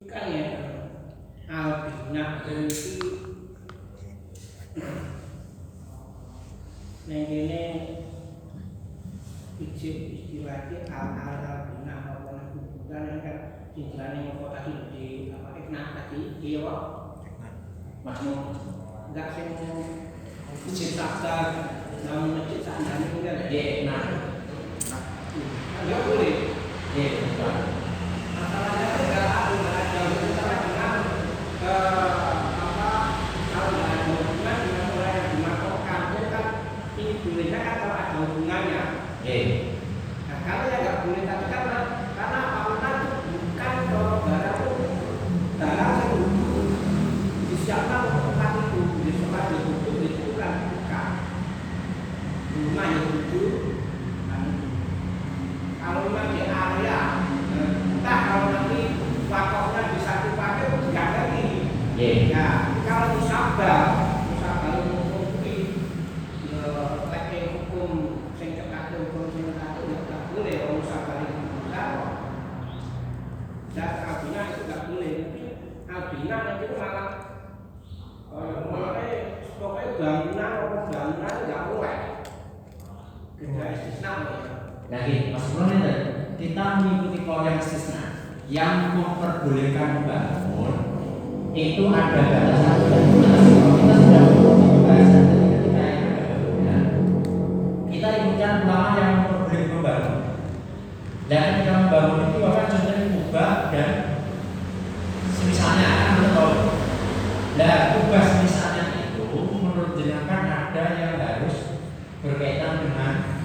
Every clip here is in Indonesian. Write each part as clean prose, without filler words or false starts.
kan ya albina itu neng ini istilahnya albina apa bukan kan istilahnya mau tadi di apa eknak tadi iya pak masuk nggak sih cipta namun ciptaan itu kan ya eknak nggak boleh ya bukan masalahnya tidak ada masalah dengan kalau ada hubungan dengan orang yang dimasukkan itu kan ini bolehnya kan kalau ada hubungannya. Nah, kalau yang nggak boleh tadi karena apabila itu bukan barang dalam disiapkan untuk tempat itu di tempat itu kan bukan rumah yang itu. Kalau memang di area entah kalau nanti wakafnya bisa dipakai tidak lagi. Ya, kalau musabah mungkin pakai hukum sing cekak hukum sing satu tidak boleh kalau musabah itu besar. Dan albina itu tidak boleh. Albina nanti malah pokoknya bangunan tidak boleh. Tidak istisna. Lagi, Mas Bro kita mengikuti kalau yang istisna yang memperbolehkan membangun itu ada batasan dan kalau kita sudah mengikuti bahasan dari ketika yang ada bangunan kita ikutkan ulama yang memperbolehkan membangun dan ketika membangun itu akan contohnya ubah dan semisalnya kan betul dan ubah semisalnya itu menurut jenengan ada yang harus berkaitan dengan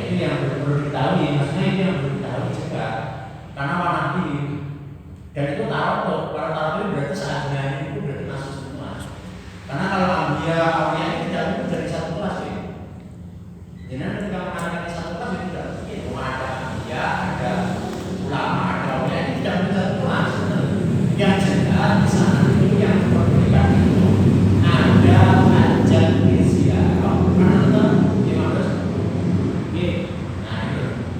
itu yang perlu diketahui, maksudnya itu yang perlu diketahui juga karena warna biru dan itu taruh kalau taruh itu berarti saatnya itu berarti masuk semua karena kalau ambil itu tidak mungkin dari satu kelas ya jadi ketika mengatakan satu kelas itu tidak mungkin ada ambil, ada ulama, ada awalnya itu tidak mungkin satu kelas yang jelas di sana itu yang memperbolehkan itu ada ajang ziarah karena tetap gimana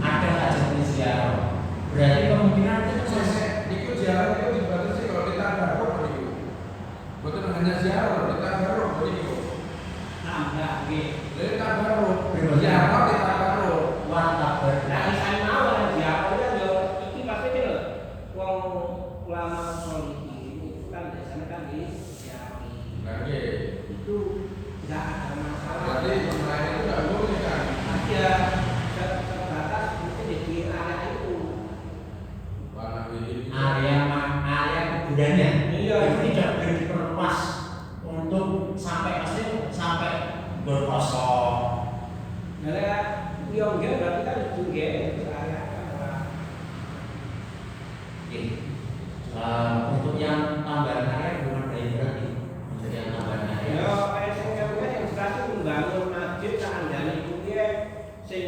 ada ajang ziarah berarti kemungkinan itu ikut ziarah itu dibatasi kalau kita baru begitu betul hanya ziarah kita baru begitu Nambah gitu. kita baru ziarah kita baru Mantap. Nah, saya mau ziarahnya yo iki pasti lho wong ulama solihin itu kan biasanya kan di ziarah. lagi Itu tidak ada masalah. berarti yang lain itu tidak boleh kan Ada terbatas mungkin di area itu. warna biru area kuburannya Iya. itu tidak boleh diperluas untuk sampai pasti sampai berkosong. Nah, yang enggak berarti kan itu enggak itu area Untuk yang tambahan area belum ada yang berarti untuk yang tambahan area. ya kayak saya kan yang berarti membangun masjid seandainya itu dia sing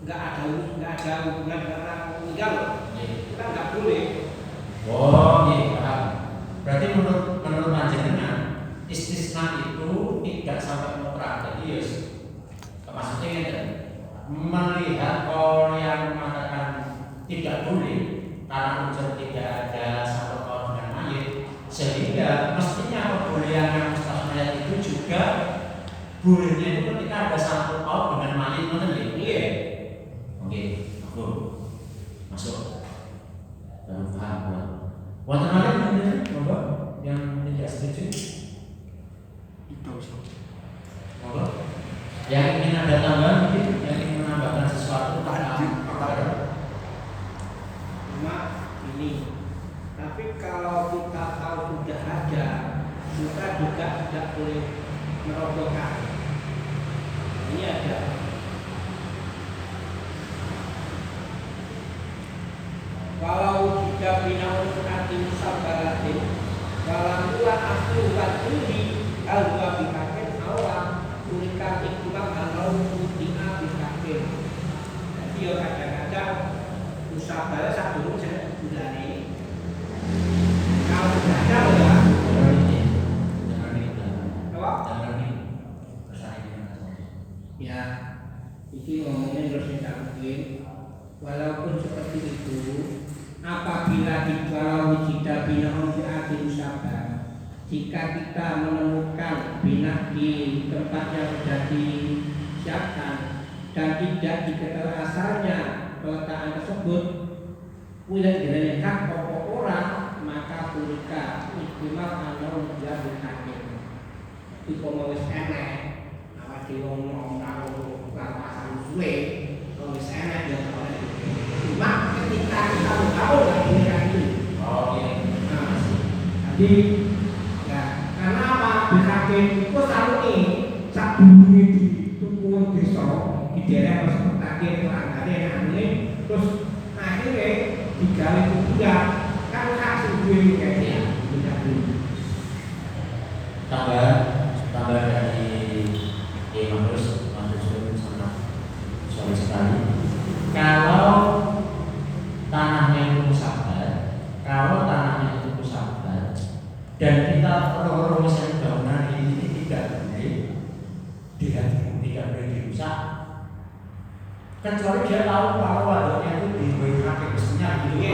enggak ada hubungan karena meninggal itu kan enggak boleh. Oh, iya, paham. Berarti menurut panjenengan istisna itu tidak sampai mutlak. Jadi ya maksudnya ini melihat orang yang mengatakan tidak boleh karena unsur tidak ada satu kaum dengan mayit sehingga mestinya kebolehan yang mustahil itu juga bolehnya itu ketika ada satu kaum dengan mayit benar. Iya. Oke, aku masuk. Paham. Wonten malih mungkin Bapak yang tidak setuju? Itu sih. Monggo. Yang ingin ada tambahan mungkin yang ingin menambahkan sesuatu tentang Cuma ini. Tapi kalau kita tahu sudah ada, kita juga tidak boleh merobohkan. Ini ada. Walau jika binaun nanti musabaratin walau tuan asli waduli al-wa bikakin awam ulikan iklimam al-mau mutina bikakin. Jadi ya kadang-kadang musabara satu dulu saya bulan ini kalau sudah ada ya jangan apa? jangan Ya, ini ngomongnya terus mungkin. Walaupun seperti itu, apabila kalau wujida binaun di akhir sabar, jika kita menemukan bina di tempat yang sudah disiapkan dan tidak diketahui asalnya peletakan tersebut, wilayah dilayakan pokok orang, maka pulika istimal anau menjadi hakim. Di komawis enek, apa diomong kalau bukan pasal suwe, komawis enek yang oleh. Cuma ketika kita tahu ini kan ini. Oke. Nah, jadi ya, karena apa? Hakim itu selalu ini sak bumi di tukuan desa di daerah perspektif pelanggaran yang ini, terus akhirnya digali kuburan kan hasil gue kayaknya tidak dulu. Tambah dari Mas sangat sorry sekali. Kalau tanahnya itu musabbat, dan kita rumuskan bangunan ini tidak boleh dirusak, kecuali dia tahu kalau wadahnya itu dibuat kaki mestinya gitu.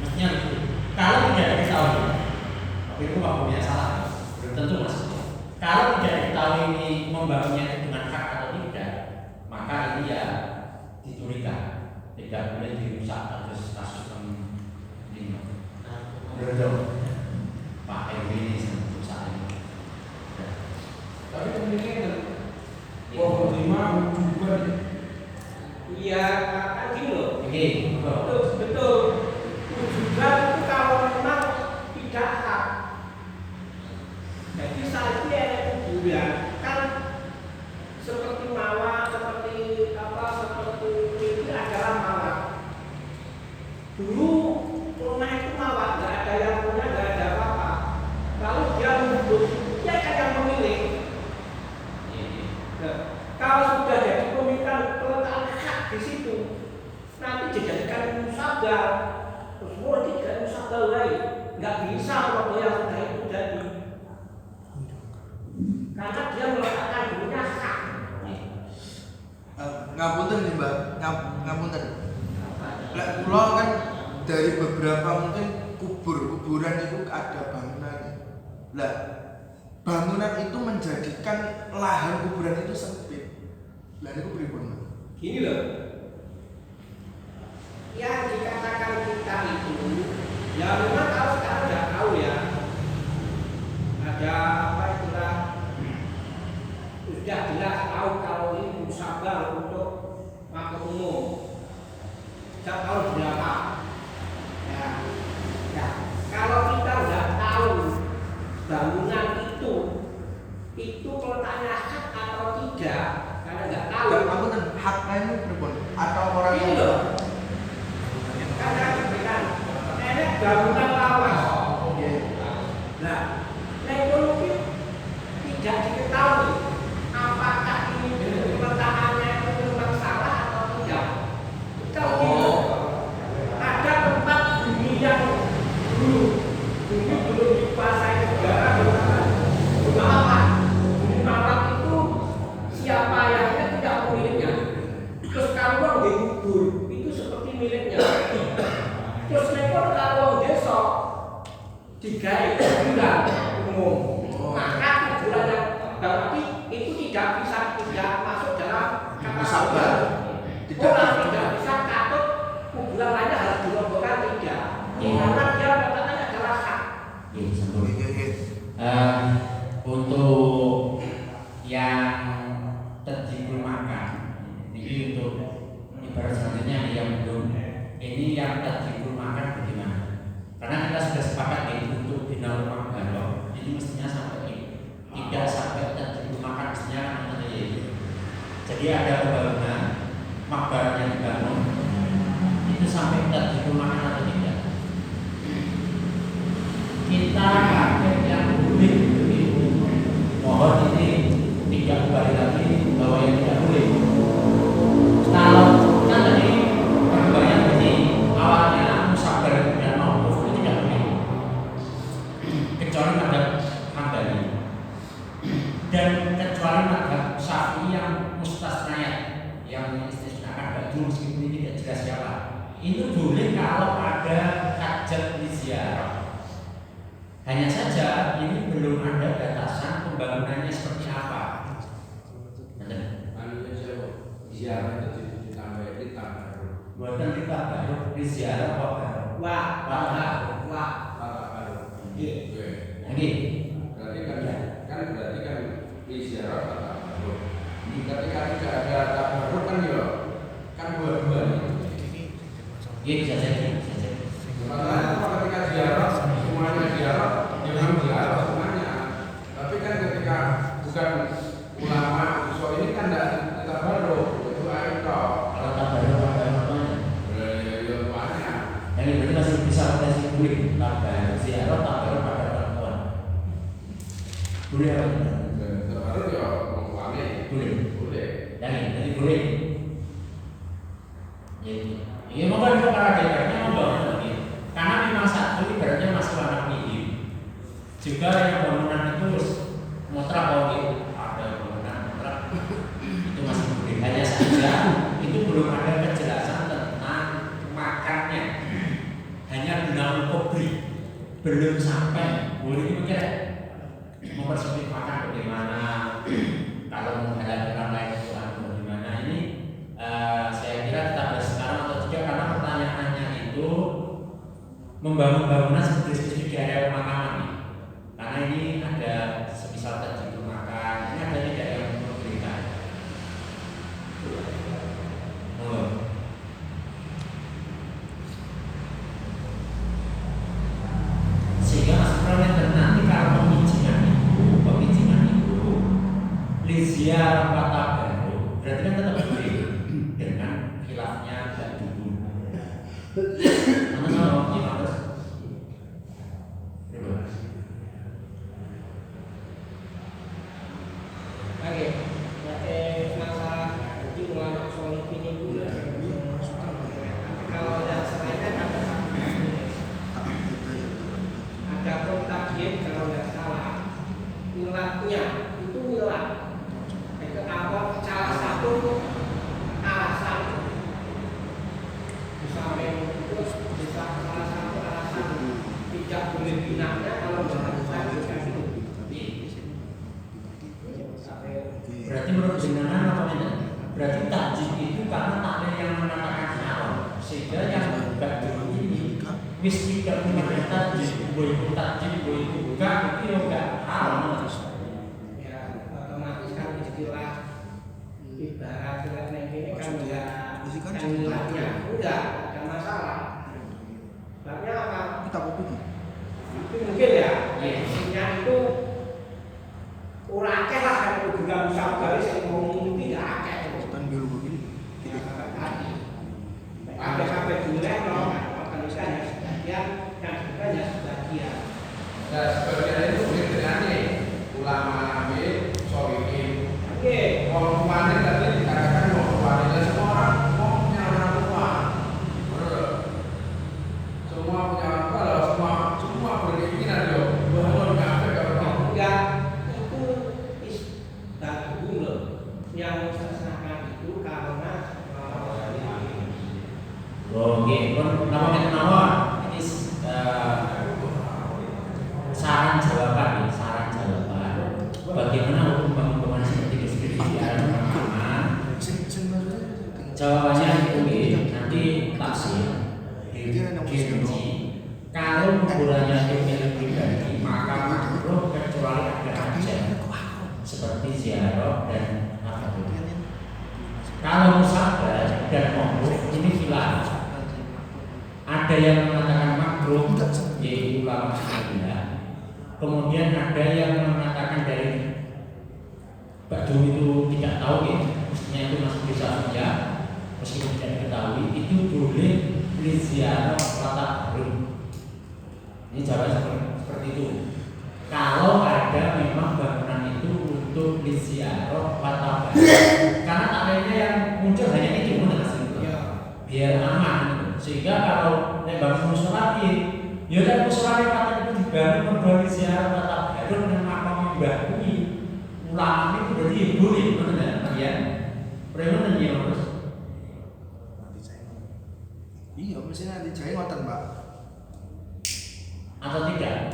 Mestinya gitu. Kalau tidak diketahui, tapi itu waktunya salah, belum tentu mas. Kalau tidak diketahui ini membangunnya itu dengan hak atau tidak, maka ini ya dicurigai, tidak boleh dirusak kasus ini. Betul. Pak RW ini sangat rusak ini. Tapi kemudian wah lima juga. Iya, kan gini loh. Oke, Betul. Wujudan itu kalau memang tidak hak. Jadi saat ini ada kuburan kan seperti mawar, seperti ini adalah mawar. Dulu rumah itu mawar, nggak ada yang punya, nggak ada apa-apa. Lalu dia menyebut, dia kan yang pemilik. Nah, kalau sudah jadi pemilikan peletakan hak di situ, nanti dijadikan musabah, terus mulai tidak musabah lain, nggak bisa kalau yang sudah itu jadi, karena dia meletakkan dirinya hak. Ngapunten nih Mbak, ngapunten. Lek kula kan dari beberapa mungkin kuburan itu ada bangunannya. Lah, bangunan itu menjadikan lahan kuburan itu sempit. Lah itu pripun? Gini loh, yang dikatakan kita itu, ya memang kalau sekarang sudah tahu ya, ada apa itulah, sudah jelas tahu kalau ini musabah untuk makam umum. Sejak tahun berapa? Ya, kalau kita sudah tahu bangunan itu peletakannya hak atau tidak, karena nggak tahu. Ngapunten, haknya itu pripun? Atau orang Ini yang loh, karena diberikan enek bangunan lawas. Nah, ekonomi tidak diketahui apakah ini peletakannya itu memang salah atau tidak. Kalau tidak, ada tempat bumi yang dulu bumi belum dikuasai negara, belum apa. Bumi malam itu siapa yang tidak pemiliknya. Terus kalau dikubur itu seperti miliknya. Terus nekor kalau desa digawe kuburan umum. Maka kuburan yang berarti itu tidak masuk dalam kata musabah. Orang tidak bisa katut kuburan lainnya harus dirobohkan tidak. Karena dia katakannya adalah hak. Untuk yang terjikul makan, ini untuk ibarat selanjutnya yang belum, ini yang terjikul makan bagaimana? Karena kita sudah sepakat ya, untuk bina rumah baru ini mestinya sampai ini, tidak sampai terjikul makan mestinya kan itu. Jadi ada pembangunan makbar yang dibangun itu sampai terjikul makan atau tidak? Kita pakai yang boleh. Mohon ini tidak kembali lagi bahwa yang tidak boleh. Kalau kan tadi perkembangan ini awalnya musabbar dan mauquf itu tidak boleh, kecuali madhab Hambali dan kecuali madhab Syafi'i lagi yang mustasnayat, yang mengistisnakan baju meskipun ini tidak jelas siapa. Itu boleh kalau ada hajat di ziarah. Hanya saja ini belum ada batasan pembangunannya seperti apa. Ziarah itu ditambah baru. Buatan kita baru di ziarah kok baru. Wah. Lagi. Berarti kan di ziarah kata baru. Ketika tidak ada kata baru kan dua-dua nih. Iya bisa jadi. Masalahnya ketika ziarah semuanya ziarah, memang ziarah semuanya. Tapi kan ketika bukan ulama so ini kan tidak baru. Kalau tak baru ada namanya. Banyak. Yang ini berarti masih bisa potensi kulit tak baru ziarah tak baru pada perempuan. Boleh apa tidak? Baru ya ulama. Boleh. Yang ini jadi boleh. Ya mungkin itu para daerahnya membangun lagi. Karena memang satu ibaratnya masih warna medium. Juga yang bangunan itu mutlak ada bangunan mutlak itu masih boleh. Hanya saja itu belum ada kejelasan tentang makannya. Hanya guna kubri, belum sampai. Boleh mikir mempersempit makan bagaimana, kalau menghadapi orang lain itu bagaimana. Ini saya kira kita bahas sekarang atau tidak, karena pertanyaannya itu membangun bangunan seperti di area pemakaman nih. Karena ini ada semisal tadi makan, ini ada tidak yang memberikan. Sehingga masuk parameter nanti kalau pemijinan itu liziar kata baru, berarti kan tetap boleh dengan khilafnya dan dulu. Mana gimana? Oke, masalah jadi ulama soal ini dulu. Kalau yang selain kan ada kontaknya kalau nggak salah milatnya itu milat. Itu apa? Salah satu alasan misalnya itu bisa salah satu alasan tidak boleh binatnya kalau melakukan itu. Berarti menurut jenengan apa ini? Berarti takjil itu karena tak ada yang mengatakan haram, sehingga yang bukan dulu ini wis tidak punya takjil, boleh takjil, boleh buka itu ya enggak haram. Ya otomatis kan istilah ibarat ini kan enggak nilainya enggak ada masalah. Sebabnya apa? Kita kopi. Itu mungkin ya, isinya itu orang akeh lah kan juga bisa garis yang ngomong tidak akeh. Kan biologi ini. Sampai durian loh, kan bisa hanya sebagian, yang juga hanya sebagian. Nah, sebagian itu kriteria ulama ambil sohikin. Oke. Kalau kemarin tadi dikatakan mau kemarin dan semua orang mau punya orang tua. Betul. Semua punya orang tua, semua berkeinginan loh. Bangun kafe kalau Enggak, itu bagus loh. Yang mustasnakan itu karena Oke, pun nama ini saran jawaban. Bagaimana hukum bangunan seperti deskripsi area pemakaman? Jawabannya itu nanti tafsir dirinci. Kalau kuburannya itu milik pribadi, maka makruh kecuali ada hajat seperti ziarah dan apa itu. Kalau musabah dan mauquf ini khilaf. Ada yang mengatakan makruh, yaitu ulama Syafi'iyah. Kemudian ada yang mengatakan dari Pak Jum itu tidak tahu ya, mestinya itu masih bisa saja, meskipun tidak diketahui, itu boleh liziarah kata baru. Ini jawaban seperti itu. Kalau ada memang bangunan itu untuk liziarah kata baru, karena takdirnya yang muncul hanya itu biar aman. Sehingga kalau bangun musola ya kan musola kata itu dibangun membangun ziarah kata baru dengan makam Mbah Kui ulama itu berarti boleh benar. bagian preman yang terus. Iya, mesti nanti jaya ngoten, Pak. Atau tidak?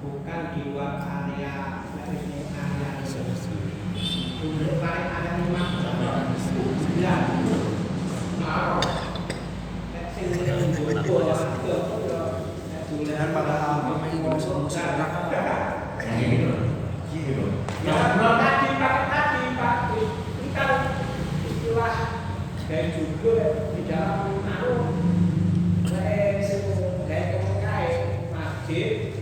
Bukan di luar area udah paling ada 5 ya Dan pada apa yang musik Yang ini loh. Gitu. ya belum tadi Pak ini kan istilah dari judul di dalam kayak kemukai masjid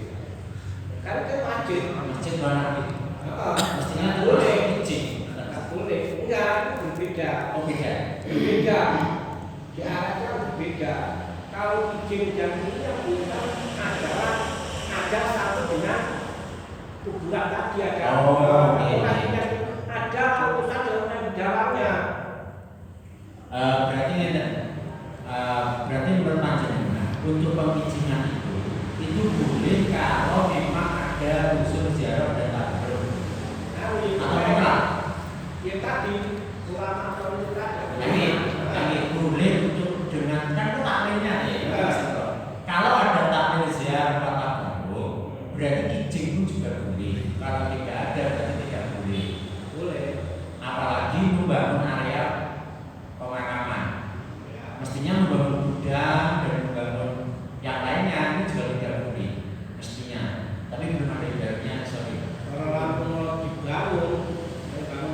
kan itu masjid Masjid mana? Mestinya boleh izin. nggak boleh enggak itu berbeda Oh beda. berbeda di arahnya berbeda kalau izin yang ini yang bukan adalah ada satu dengan kuburan tadi ada Oh, iya. ada urusan dengan di dalamnya Berarti ini berarti menurut panjenengan untuk pemijinan itu boleh kalau memang ada unsur ziarah dan tabarruk. Atau enggak? ya tadi ulama kalau itu tadi Ini boleh untuk dengan kan itu takmirnya ya. Kalau ada takmir ziarah atau tabarruk, berarti izin pun juga boleh. Kalau tidak ada berarti tidak boleh. boleh Apalagi membangun area pemakaman. Mestinya membangun gudang dan membangun yang lainnya itu juga tidak boleh. Mestinya. Tapi belum ada ibaratnya, sorry. kalau lampu mau dibangun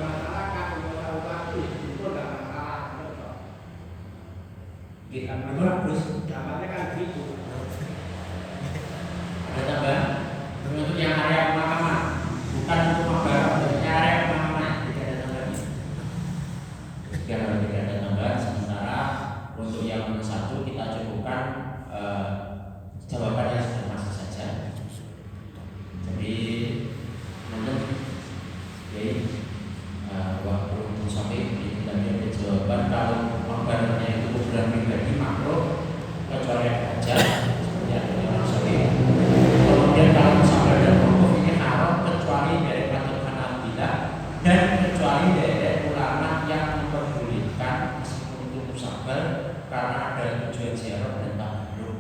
masyarakat mau tahu itu tidak masalah Kita bagus. dapatnya kan gitu Ada tambahan untuk yang area pemakaman, bukan untuk mabar, untuk area pemakaman tidak ada tambahan. Tidak ada tambahan. Sementara untuk yang nomor 1 kita cukupkan jawabannya sudah masuk saja. Jadi mungkin waktu sampai ini tadi ada jawaban kalau mabarnya itu kuburan pribadi makro kecuali aja seperti ada yang sorry. Kemudian kalau sabar dan mokuf ini haram kecuali dari Fatul Hanabilah dan kecuali dari ulama yang memperbolehkan meskipun itu sabar karena ada tujuan ziarah dan tabarruk.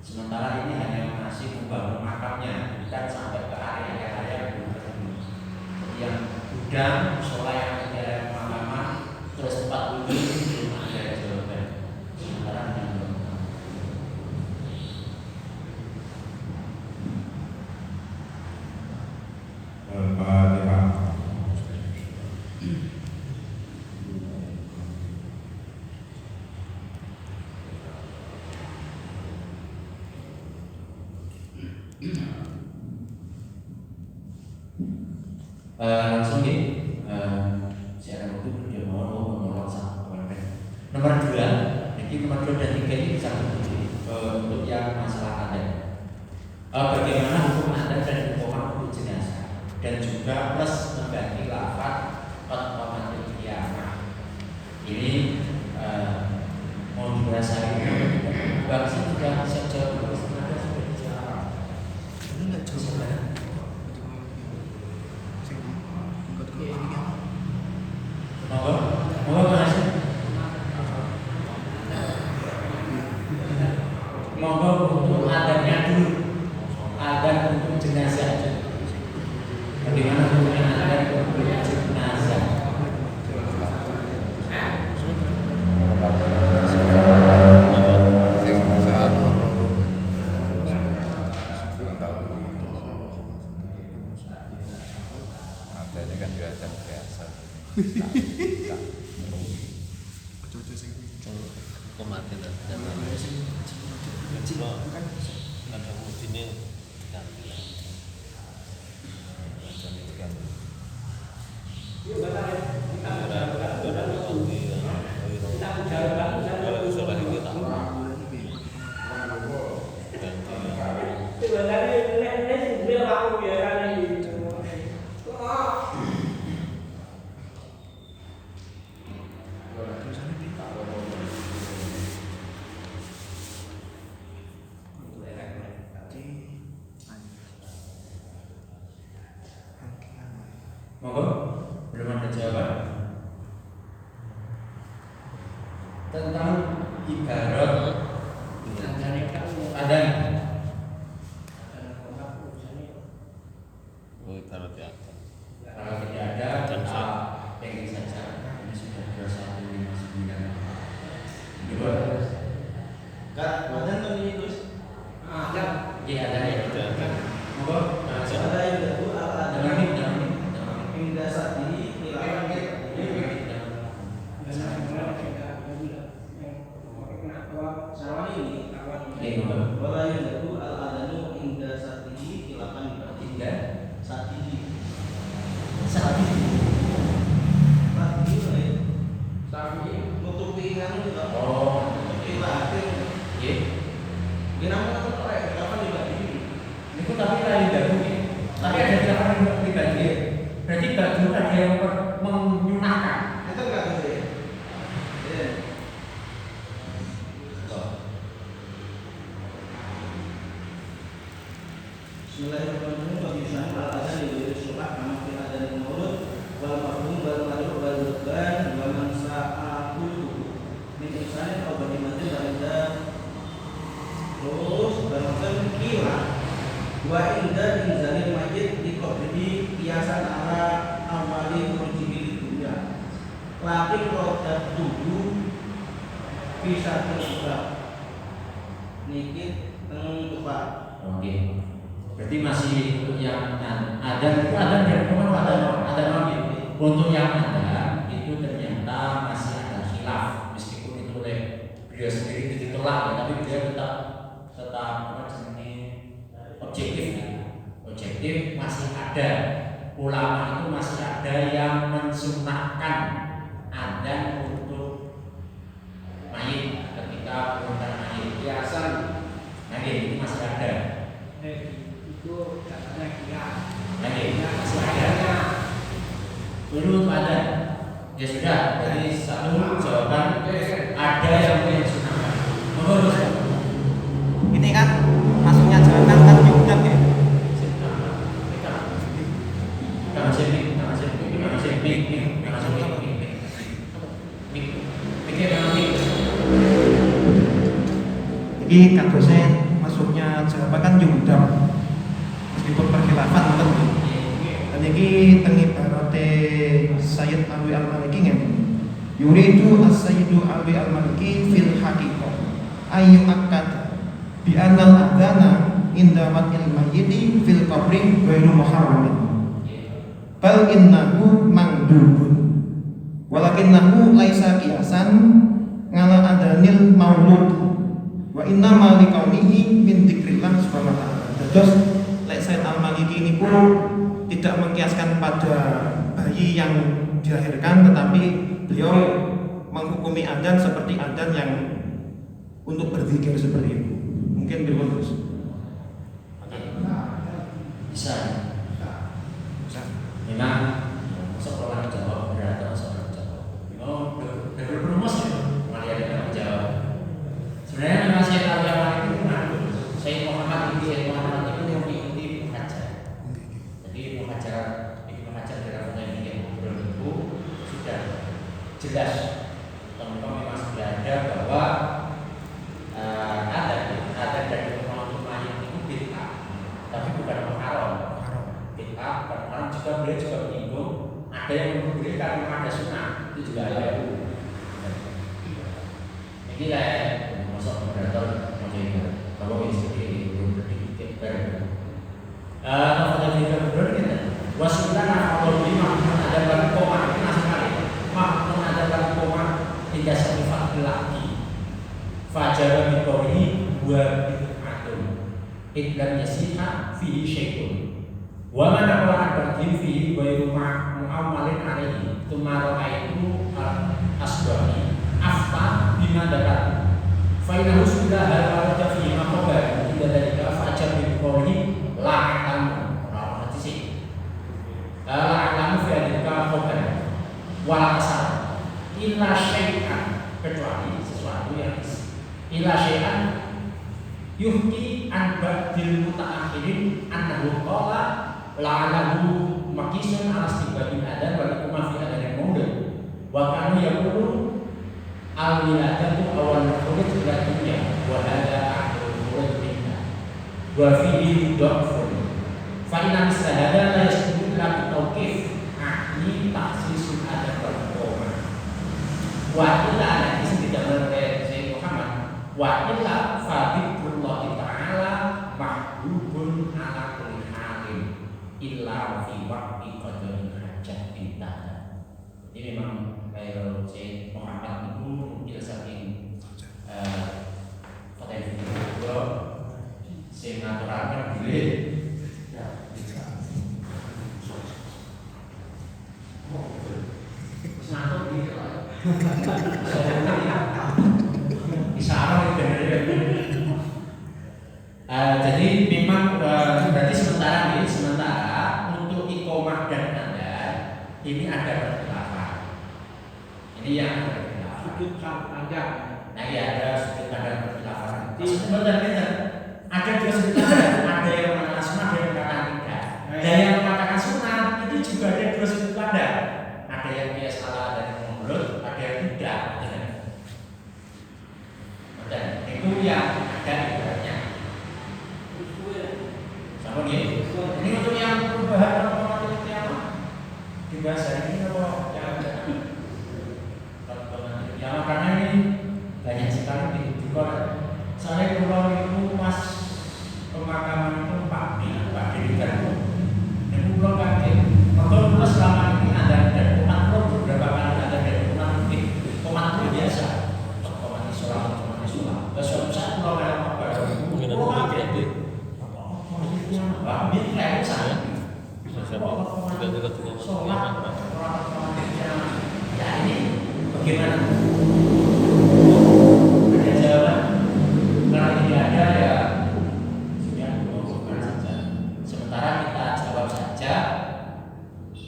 Sementara ini hanya masih membangun makamnya, bukan sampai ke area-area yang belum terpenuhi. Seperti yang gudang, musola yang ada pemakaman, terus tempat wudhu belum ada jawaban. Sementara yang belum. Langsung nih, siaran itu dia mau menolak sama kemarin. Nomor 2, jadi nomor 2 dan 3 ini bisa beruji untuk yang masalah adat. Bagaimana hukum adat dan hukuman untuk jenazah dan juga plus mengganti lafaz qad qiyamah. Ini mau dibahas hari ini. Bangsa juga siap jawab, sebenarnya sudah dijawab. Ini enggak jawaban. Monggo Mas. Monggo untuk adanya dulu. Adan untuk jenazah. Bagaimana hukumnya adan untuk jenazah? Adanya kan juga ada biasa. Kematian dan ada musimnya ganti ya. Macam itu kan. Kalau usul ini tak Ada. Oh, kalau tidak ada. Kalau tidak ada, kita pengen saja. Ini sudah 2159. Dua. Kak, mana tadi terus? Ada. Iya ada ya. Ada. Monggo. Ada yang datu ala Jangan nih. pindah saat ini hilang. Sama ini wala yang datu ala adanu indah saat ini hilangan Indah. saat ini. Saat ini. Saat ini lah ya. Tapi Nutupi kan juga. Oh. Nutupi lahir. Iya. Dia namanya kan orang kapan dibagi? Itu tapi lain dahulu. Tapi ada siapa yang pribadi. Berarti baju ada yang menyunahkan. Itu enggak tuh ya. Iya. Bismillahirrahmanirrahim. Wa bisya'an al-adhan li syurah kama fi adhan al-maulud wal mafhum wal mad'u wal rukban wa man sa'ahu min insanin aw bahimatin wa terus bahkan kira wa inda inzalil majid di qabrihi biasa ala awali mujibil dunya lakin rodat tubuh bisa terubah niki tengah. Oke. Berarti masih untuk yang ada itu ada dari mana ada lagi. Untuk yang ada itu ternyata masih ada khilaf meskipun itu oleh beliau sendiri ditolak ya, tapi beliau tetap apa objektif. Objektif masih ada ulama itu masih ada yang mensunahkan adzan untuk mayit ketika menurunkan mayit Biasa. nah itu masih ada. Itu katanya kira. Masih ada. Dulu ada. Ya sudah. Jadi satu jawaban ada yang mensunahkan. Menurut Ini kan masuknya jalan kan diundang ya. Jadi kan dosen masuknya jawaban kan diundang meskipun perkhilafan tentu. Dan ini tengi barate Sayyid Alwi Al-Maliki ngene. Yuridu as-Sayyidu Alwi Al-Maliki fil haqiqah ayu akad bi anal adana inda matil mayyiti fil qabri ghairu muharramin. Bal innahu mandubun. Walakinnahu laisa qiyasan ngala adanil maulud. Wa inna ma likaunihi min dzikrillah subhanahu wa ta'ala. Terus lek Sayyid Al-Maliki ini pun tidak mengkiaskan pada bayi yang dilahirkan, tetapi beliau menghukumi adzan seperti adzan yang untuk berzikir seperti itu. Mungkin beliau terus. bisa. Memang sekolah jawab berat atau sekolah jawab. Oh, udah berpromosi malah ada jawab. Sebenarnya memang saya tahu yang lain itu kan saya Muhammad itu yang mengikuti pengajar. Jadi pengajar dalam pendidikan itu sudah jelas teman-teman memang sudah ada bahwa ada dari teman-teman itu bid'ah, tapi bukan haram. Bid'ah bukan haram. Juga beliau juga menyinggung ada yang membolehkan memang ada sunnah itu juga ada. Ini lah masuk moderator macam itu. Kalau ini seperti ini belum berdikit baru. Kalau kita berdua wasulana atau lima ada bagi koma ini masih kali. Mak ada bagi koma tidak sertifat lagi. Fajar bikori dua bid'atun. Iklan yasiha fihi syai'un. Wa man aqala ba'dhin fihi wa yuma mu'ammalin alaihi. Tumaro aitu asbahi afta bima dapat. Fainahu sudah hal fihi maqaba tidak dari fajar bikori la'atan orang hati sih. La'atan fi adika khobar wala asar illa syai'an kecuali sesuatu yang ila syai'an yuhki an ba'dil mutaakhirin annahu qala la'alahu maqisun ala istibadin adan wa lakum fi adan maulud wa kanu yaqulu al wiladatu awal khulud ila dunya wa hadha wa fihi dhafun fa inna istihada la yasbutu la tauqif ahli takhsisun ada perkoma wa illa ada tidak menurut Sayyid Muhammad wa illa fadhikrullah ta'ala mahbubun ala kulli halin illa fi waqti qadri hajat kita. Ini memang kayak Sayyid Muhammad itu mungkin saking potensi itu sing naturalkan diri senang gitu lah. Jadi memang berarti sementara untuk iqomah dan adzan ini ada perkhilafan. Ini yang ada perkhilafan. Sudut pandang. Nah ya ada sudut pandang perkhilafan. Sebenarnya ada dua sudut pandang. Ada yang mengatakan sunnah, ada yang mengatakan tidak. Dan yang mengatakan sunnah itu juga ada dua sudut pandang. Ada yang biasa salah, ada yang menurut, ada yang tidak. Dan itu yang ada ibaratnya. Sama nih. Ini untuk yang perubahan apa itu yang di bahasa ini apa yang ada? Yang karena ini banyak sekali di luar. Saya keluar itu pas pemakaman itu Pak Dirikan. Itu belum kaget. Kalau selama ini ada dan umat beberapa kali ada dan umat itu biasa. Umat Islam. Besok saya pulau dalam apa? Mungkin ada berarti. Ini kayak saya. Siapa? Juga Sholat. Ya ini bagaimana? Ada jawaban? Kalau tidak ada ya sudah bukan saja. Sementara kita jawab saja.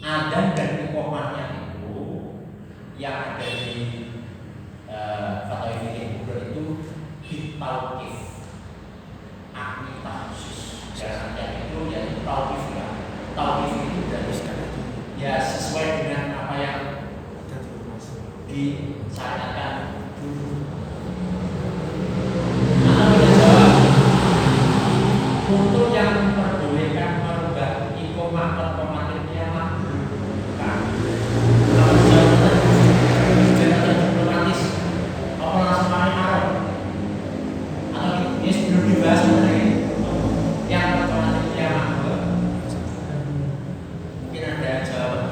Adzan dan iqomahnya itu yang ada di fatwa fikih itu tauqif ahli takhsis jalannya itu yaitu tauqif ya. Tauqif itu dari ya sesuai dengan apa yang disyariatkan dulu. Atau kita jawab untuk yang memperbolehkan merubah iqomah atau pematiknya bukan. Kalau jawab diplomatis apa langsung marah atau ini sebelum dibahas mengenai yang otomatis yang mungkin ada jawaban.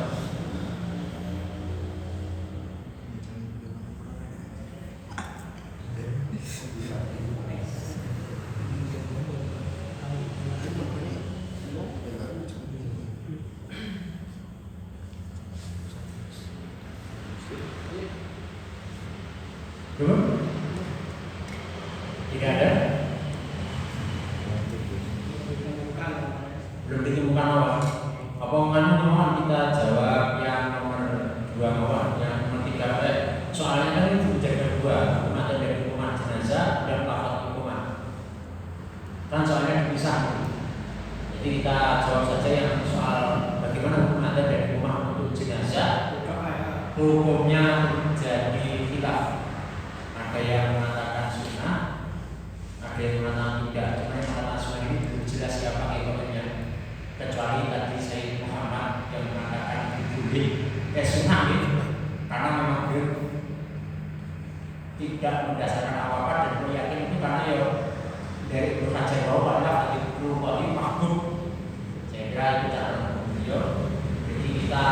Belum? Tidak ada? Belum ditemukan awal. Apa mohon kita jawab yang nomor 2 awal, yang nomor 3 soalnya kan itu jaga 2, hukuman dari hukuman jenazah dan lafaz hukuman. Kan soalnya dipisah. Jadi kita jawab saja yang soal bagaimana hukuman dari hukuman untuk jenazah. Hukumnya jadi khilaf. Ada yang mengatakan sunnah, ada yang mengatakan tidak. Cuma yang mengatakan sunnah ini belum jelas siapa ekonominya. Kecuali tadi Sayyid Muhammad yang mengatakan boleh sunnah ini, karena memang dia tidak mendasarkan apa-apa dan dia yakin itu karena ya dari Ibnu Hajar bahwa adalah hadits mahbub. Saya kira itu catatan beliau. Jadi kita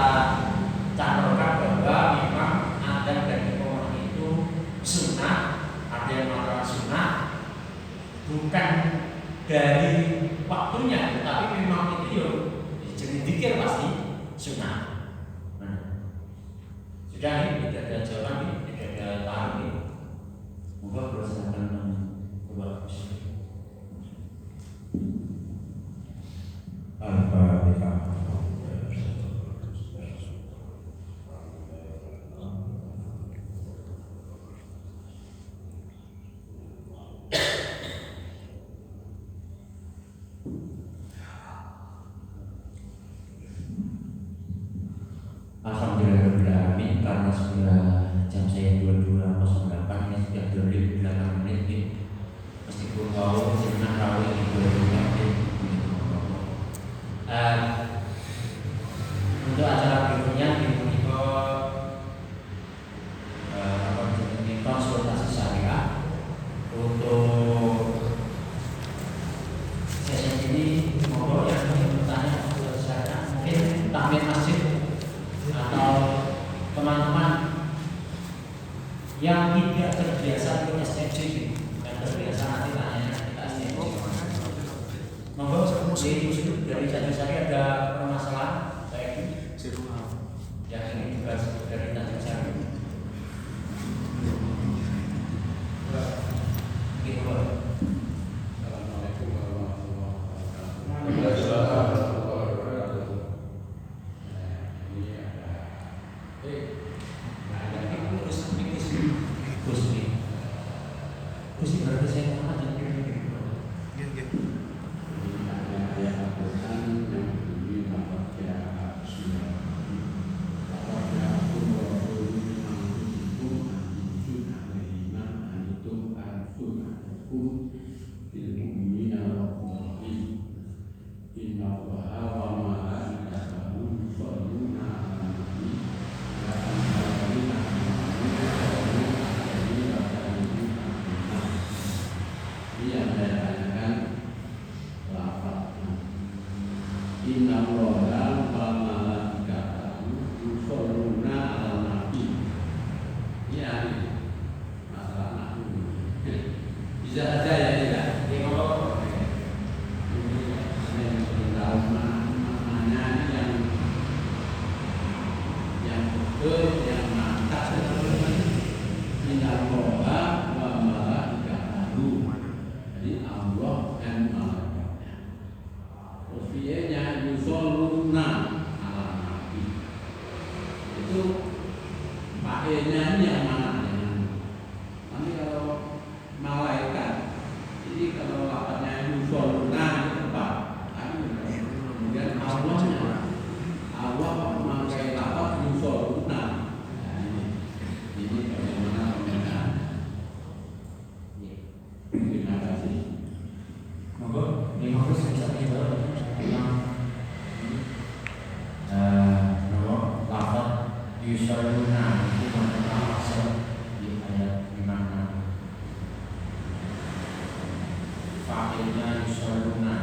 cantumkan bahwa memang adzan dan iqamah itu sunnah, ada yang mengatakan sunnah bukan dari waktunya, tetapi memang itu ya jadi zikir pasti sunnah. Sudah ini tidak ada jawaban ini, tidak ada tahu ini. Semoga berhasilkan membuat Al-Fatihah. Alhamdulillahirrahmanirrahim. Karena sudah jam saya 22.08 ini sudah 28 menit. Meskipun kau sebenarnya rawat di 22 itu dari Tanjung Sari ada permasalahan kayak ini. Yang ini juga dari Tanjung Sari. Gitu loh. Assalamualaikum warahmatullahi wabarakatuh. Ini ada Nah, ini Gusti berarti saya Muhammad dan bisa aja ya tidak? Maknanya yang betul, yang mantap Inna Allaha wa malaikatahu. Jadi Allah dan malaikatnya. Terusnya yusholluna ala nabi. Itu pakainya ini yang mana? Nanti kalau malaikat, jadi kalau lapatnya yusholluna itu tepat. Kemudian Allah memakai lapat yusholluna. Ini bagaimana pembedaannya? Terima kasih. monggo 50 bisa dibawa. Nomor lafaz yusholluna itu mana maksud di ayat 56. Fa'ilnya yusholluna